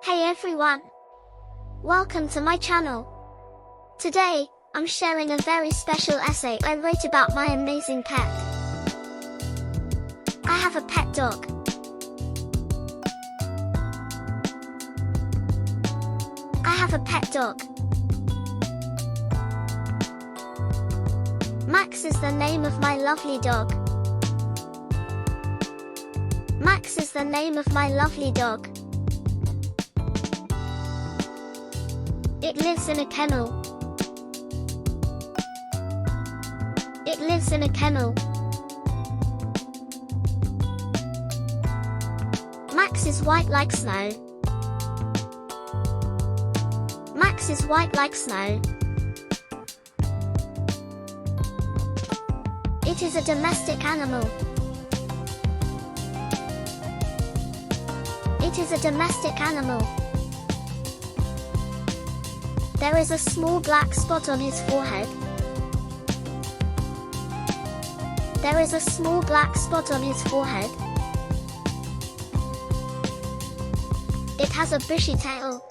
Hey everyone! Welcome to my channel. Today, I'm sharing a very special essay I wrote about my amazing pet. I have a pet dog. I have a pet dog. Max is the name of my lovely dog. Max is the name of my lovely dog. It lives in a kennel. It lives in a kennel. Max is white like snow. Max is white like snow. It is a domestic animal. It is a domestic animal. There is a small black spot on his forehead. There is a small black spot on his forehead. It has a bushy tail.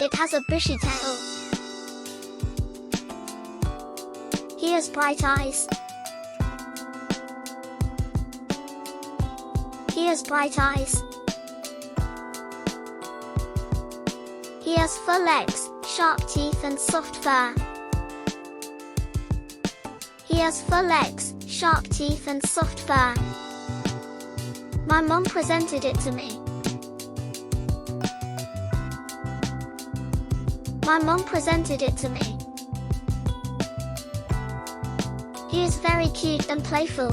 It has a bushy tail. He has bright eyes. He has bright eyes. He has fur legs, sharp teeth and soft fur. He has fur legs, sharp teeth and soft fur. My mom presented it to me. My mom presented it to me. He is very cute and playful.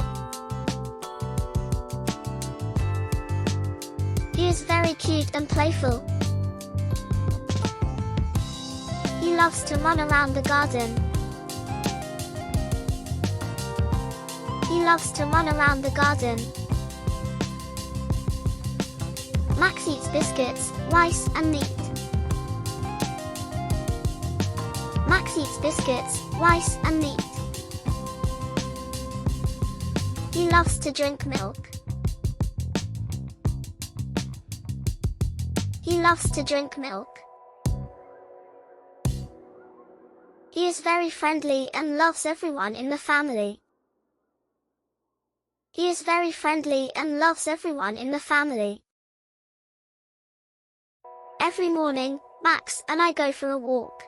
He is very cute and playful. He loves to run around the garden. He loves to run around the garden. Max eats biscuits, rice and meat. Max eats biscuits, rice and meat. He loves to drink milk. He loves to drink milk. He is very friendly and loves everyone in the family. He is very friendly and loves everyone in the family. Every morning, Max and I go for a walk.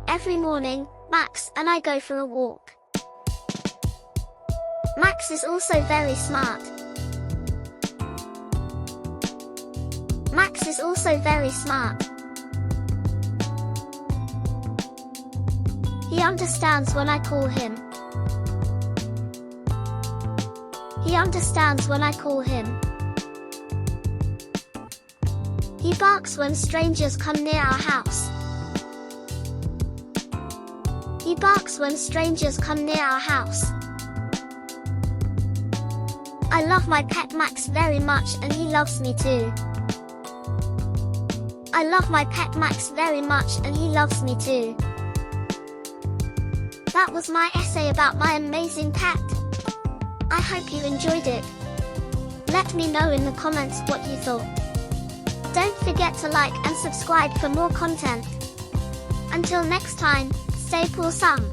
Every morning, Max and I go for a walk. Max is also very smart. Max is also very smart. He understands when I call him. He understands when I call him. He barks when strangers come near our house. He barks when strangers come near our house. I love my pet Max very much and he loves me too. I love my pet Max very much and he loves me too. That was my essay about my amazing pet. I hope you enjoyed it. Let me know in the comments what you thought. Don't forget to like and subscribe for more content. Until next time, stay awesome.